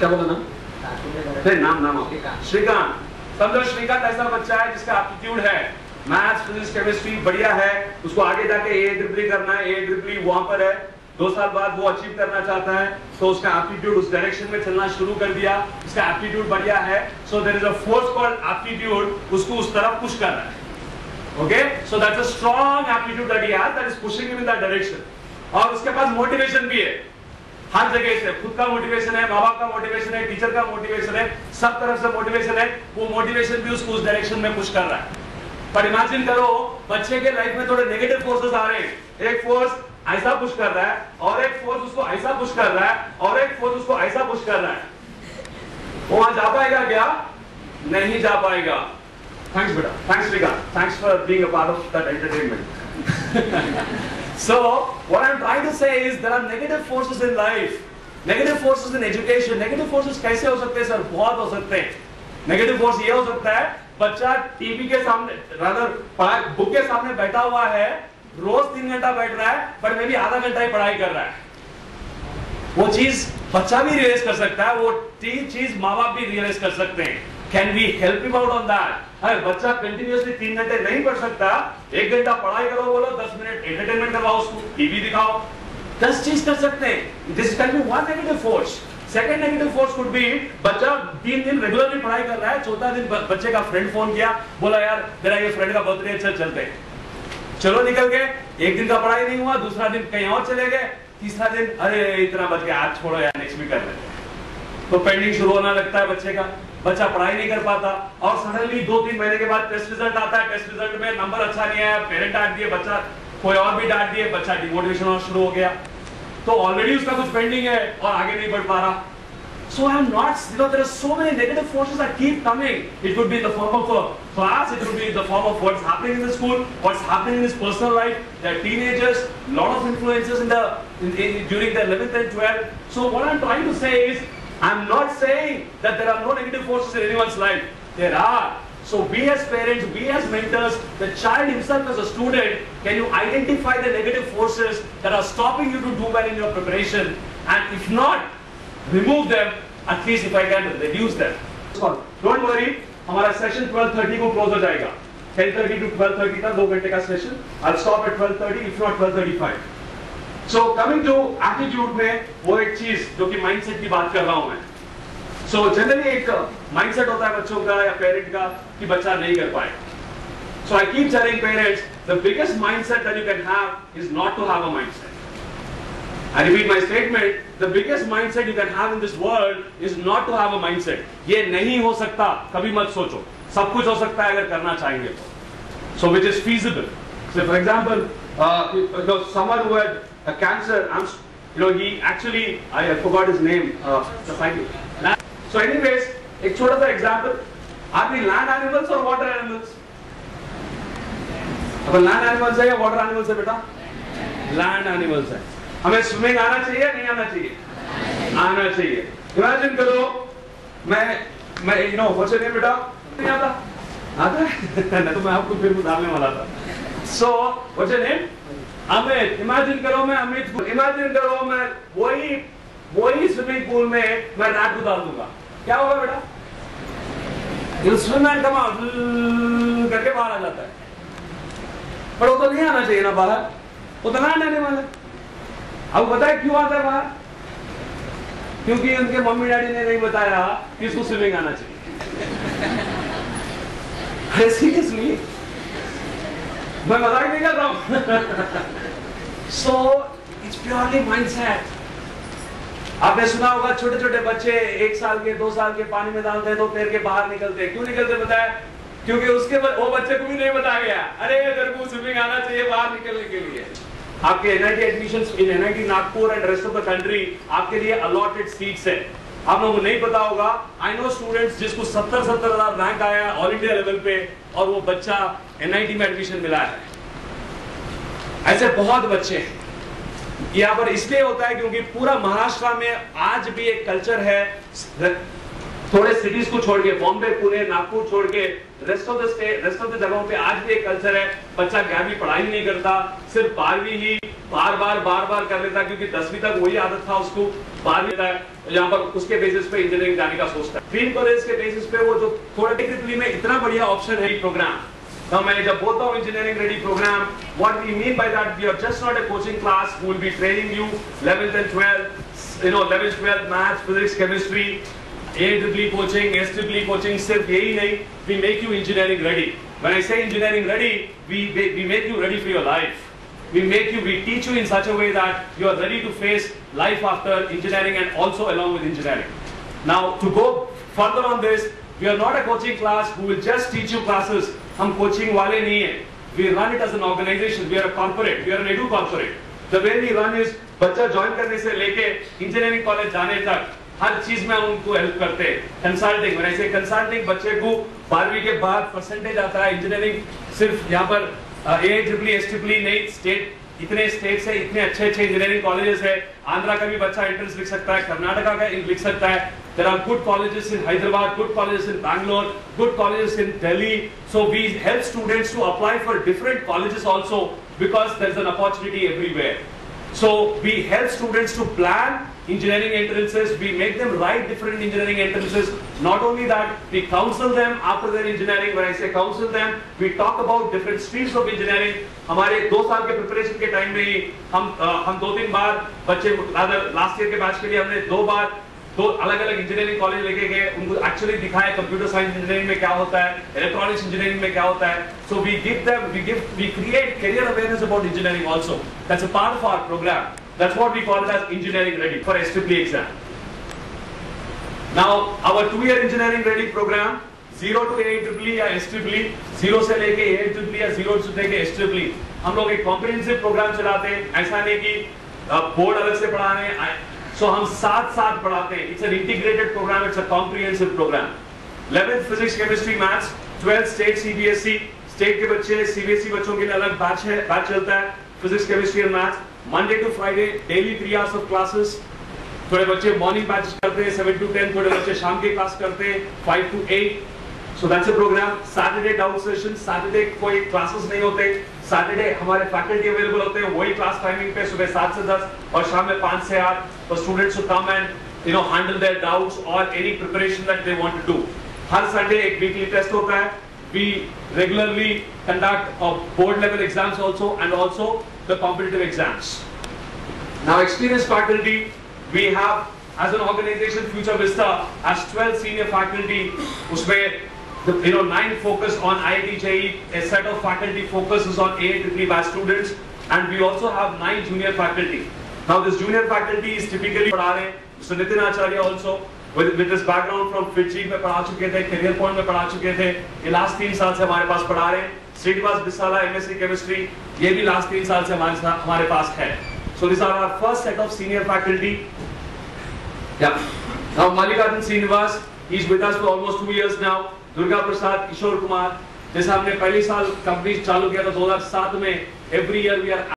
क्या बोला नाम? नाम श्रीकांत। समझो श्रीकांत ऐसा बच्चा है जिसका एप्टीट्यूड है, मैथ्स फिजिक्स केमिस्ट्री बढ़िया है, उसको आगे जाके AEEE करना है, AEEE वहां पर है, 2 साल बाद वो अचीव करना चाहता है, तो उसका एप्टीट्यूड उस डायरेक्शन में चलना शुरू कर दिया, उसका एप्टीट्यूड बढ़िया है, so there is a force called aptitude, उसको उस तरफ पुश कर रहा है। Okay, so that's a strong aptitude that he has, that is pushing him in that direction. और उसके पास मोटिवेशन भी है, हर जगह से, खुद का मोटिवेशन है, माँ बाप का मोटिवेशन है, टीचर का मोटिवेशन है, सब तरफ से मोटिवेशन है, वो मोटिवेशन भी उसको उस डायरेक्शन में पुश कर रहा है। पर इमेजिन करो बच्चे के लाइफ में थोड़े नेगेटिव फोर्सेस आ रहे हैं, एक फोर्स ऐसा पुश कर रहा है और एक फोर्स उसको ऐसा पुश कर रहा है और एक फोर्स उसको ऐसा पुश कर रहा है, वो वहां जा पाएगा क्या? नहीं जा पाएगा। थैंक्स बेटा, thanks Srikanth, thanks for being a part of that entertainment. So what I'm trying to say is there are negative forces in life, negative forces in education. Negative forces कैसे हो सकते हैं सर? बहुत हो सकते हैं। नेगेटिव फोर्स ये हो सकता है, बच्चा टीवी के सामने, रादर बुक के सामने बैठा हुआ है, रोज 3 घंटा बैठ रहा है, पर मे भी आधा घंटा ही पढ़ाई कर रहा है। वो चीज बच्चा भी रियलाइज कर सकता है, वो चीज माँ बाप भी रियलाइज कर सकते हैं। Can we help him out on that? अरे बच्चा कंटिन्यूअसली 3 घंटे नहीं पढ़ सकता, 1 घंटा पढ़ाई करो, बोलो 10 मिनट एंटरटेनमेंट करवाओ उसको, टीवी दिखाओ, 10 चीज कर सकते हैं। This can be one negative force. Second negative force could be, बच्चा 3 दिन रेगुलरली पढ़ाई कर रहा है, चौथा दिन बच्चे का फ्रेंड फोन किया, बोला यार मेरा ये फ्रेंड का बर्थडे है, चलते हैं। चलो निकल गए, 1 दिन का पढ़ाई नहीं हुआ, दूसरा दिन कहीं और चले गए, तीसरा दिन अरे इतना बच गया, आज छोड़ो यार नेक्स्ट वीक कर लेते हैं। तो पेंडिंग शुरू होना लगता है बच्चे का, बच्चा पढ़ाई नहीं कर पाता, और सडनली 2-3 महीने के बाद टेस्ट रिजल्ट आता है, टेस्ट रिजल्ट में नंबर अच्छा नहीं आया, पेरेंट डांट दिए, बच्चा कोई और भी डांट दिए, बच्चा डिमोटिवेशन होना शुरू हो गया, तो ऑलरेडी उसका कुछ पेंडिंग है और आगे नहीं बढ़ पा रहा। So I am not, there are so many negative forces that keep coming. It could be in the form of a class, it could be in the form of what's happening in the school, what's happening in his personal life. They're teenagers, lot of influences during their 11th and 12th. So what I'm trying to say is, I'm not saying that there are no negative forces in anyone's life. There are. So we as parents, we as mentors, the child himself as a student, can you identify the negative forces that are stopping you to do well in your preparation? And if not, remove them, at least if I can reduce them. Don't worry, हमारा session 12:30 को close हो जाएगा, 10:30 to 12:30 था 2 घंटे का session. I'll stop at 12:30, if not 12:35. So coming to attitude में वो एक चीज जो कि माइंडसेट की बात कर रहा हूं मैं। So जनरली एक माइंडसेट होता है बच्चों का या पेरेंट का कि बच्चा नहीं कर पाए। So I keep telling parents, the biggest mindset that you can have is not to have a mindset. I repeat my statement, the biggest mindset you can have in this world is not to have a mindset. ये नहीं हो सकता, कभी मत सोचो, सब कुछ हो सकता है अगर करना चाहेंगे तो। So which is feasible. So for example, someone who had a cancer, he actually, I forgot his name, so anyways, एक छोटा सा example, are we land animals or water animals? Upon land animals है या water animals है बेटा? Land animals है। हमें swimming आना चाहिए नहीं आना चाहिए? आना चाहिए। इमेजिन करो मैं what's your name बेटा? नहीं आता? आता है? नहीं तो मैं आपको फिर डालने वाला था। So what's your name? Amit. Imagine करो मैं अमित, इमेजिन करो मैं वही स्विमिंग पूल में मैं रैट को डाल दूंगा, क्या होगा बेटा? ये स्विम एंड कम आउट करके बाहर आ जाता है, पर वो तो नहीं आना चाहिए ना बाहर, वो तो लैंड आने वाला है। अब बताए क्यों आता है बाहर? क्योंकि उनके मम्मी डैडी ने नहीं बताया कि इसको स्विमिंग आना चाहिए। सीरियसली मैं मजाक नहीं कर रहा हूं। So it's purely mindset. आपने सुना होगा छोटे छोटे बच्चे 1 साल के 2 साल के पानी में डालते हैं तो तैर के बाहर निकलते हैं। क्यों निकलते बताया? क्योंकि वो बच्चे को भी नहीं बताया गया, अरे तेरे को स्विमिंग आना चाहिए बाहर निकलने के लिए। आपके NIT admissions in NIT Nagpur and rest of the country आपके लिए अलॉटेड सीट्स है। आप लोगों को नहीं पता होगा, आई नो स्टूडेंट्स जिसको 70,000 रैंक आया ऑल इंडिया लेवल पे और वो बच्चा एनआईटी में एडमिशन मिला है। ऐसे बहुत बच्चे हैं। यहाँ पर इसलिए होता है क्योंकि पूरा महाराष्ट्र में आज भी एक कल्चर है, थोड़े सिटीज को छोड़ के, बॉम्बे, पुणे, नागपुर छोड़ के रेस्ट ऑफ द जगहों पे आज भी एक कल्चर है, बच्चा 11वीं पढ़ाई नहीं करता, सिर्फ 12वीं ही बार बार कर लेता है, क्योंकि 10वीं तक वही आदत था उसको, 12वीं तक यहाँ पर उसके बेसिस पे इंजीनियरिंग जाने का सोचता है। ड्रीम कॉलेज के बेसिस पे वो जो थोड़ा टेक्निकली में इतना बढ़िया ऑप्शन है प्रोग्राम। Now मैं जब बोलता हूँ engineering ready program, what we mean by that, we are just not a coaching class who will be training you 11th and 12th, 11th 12th maths, physics, chemistry, AEEE coaching, SEEE coaching, सिर्फ यही नहीं, we make you engineering ready. When I say engineering ready, we make you ready for your life. We teach you in such a way that you are ready to face life after engineering and also along with engineering. Now to go further on this, we are not a coaching class who will just teach you classes. हम coaching वाले नहीं है, we run it as an organization, we are a corporate, we are an edu corporate. The way we run is बच्चा join करने से लेके engineering college जाने तक हर चीज में उनको हेल्प करते हैं। कंसल्टिंग, मैंने ऐसे कंसल्टिंग बच्चे को 12वीं के बाद परसेंटेज आता है, इंजीनियरिंग सिर्फ यहाँ पर AEEE SEEE नहीं, स्टेट इतने स्टेट्स है, इतने अच्छे इंजीनियरिंग कॉलेजेस है। आंध्रा का भी बच्चा एंट्रेंस लिख सकता है, कर्नाटका का लिख सकता है। There are good colleges in Hyderabad, good colleges in Bangalore, good colleges in Delhi. So we help students to apply for different colleges also, because there's an opportunity everywhere. So we help students to plan engineering entrances. We make them write different engineering entrances. Not only that, we counsel them after their engineering. When I say counsel them, we talk about different streams of engineering. हमारे 2 साल के preparation के time में ही हम 2-3 बार बच्चे, last year के batch के लिए हमने 2 बार 2 अलग-अलग इंजीनियरिंग कॉलेज लेके गए, उनको एक्चुअली दिखाया कंप्यूटर साइंस इंजीनियरिंग में क्या होता है, इलेक्ट्रॉनिक्स इंजीनियरिंग में क्या होता है। So we create career awareness about engineering also. That's a part of our programme. That's what we call it as engineering ready for SEEE exam. Now our 2-year engineering ready programme 0 to AEEE या SEEE, 0 से लेके AEEE या 0 से लेके SEEE, हम लोग एक comprehensive programme चलाते हैं। ऐसा नहीं कि बोर्ड अलग से पढ़ा रहे हैं, सो हम साथ पढ़ाते हैं। It's an integrated programme, it's a comprehensive programme. 11th physics chemistry maths, 12th state CBSE, state के बच्चे CBSE बच्चों के लिए अलग बैच चलता है, physics chemistry and maths. Monday to Friday daily 3 hours of classes. थोड़े बच्चे मॉर्निंग बैच करते हैं 7 to 10, थोड़े बच्चे शाम के क्लास करते हैं 5 to 8। So that's a programme. Saturday doubt session, Saturday कोई क्लासेस नहीं होते, सैटरडे हमारे फैकल्टी अवेलेबल होते हैं वही क्लास टाइमिंग पे, सुबह 7 से 10 और शाम में 5 से 8, for students to come and handle their doubts or any preparation that they want to do. Her Sunday एक वीकली टेस्ट होता है। We regularly conduct board level exams also and also the competitive exams. Now experienced faculty, we have as an organization Future Vista has 12 senior faculty, उसमें 9 focus on IIT JEE, a set of faculty focuses on AEEE batch students, and we also have 9 junior faculty. Now this junior faculty is typically पढ़ा रहे हैं, Mr. Nitin Acharya also with his background from FIIT में पढ़ा चुके थे, Career Point में पढ़ा चुके थे, ये लास्ट 3 साल से हमारे पास पढ़ा रहे हैं। श्रीनिवास बिसाला MSc केमिस्ट्री, ये भी लास्ट 3 साल से हमारे पास है। So these are our first set of senior faculty. Yeah. Now Mallikarjun Srinivas, he's with us for almost 2 years now. Durga Prasad, Kishore Kumar, जैसे हमने पहली साल कंपनी चालू किया था 2007 में, एवरी ईयर वी आर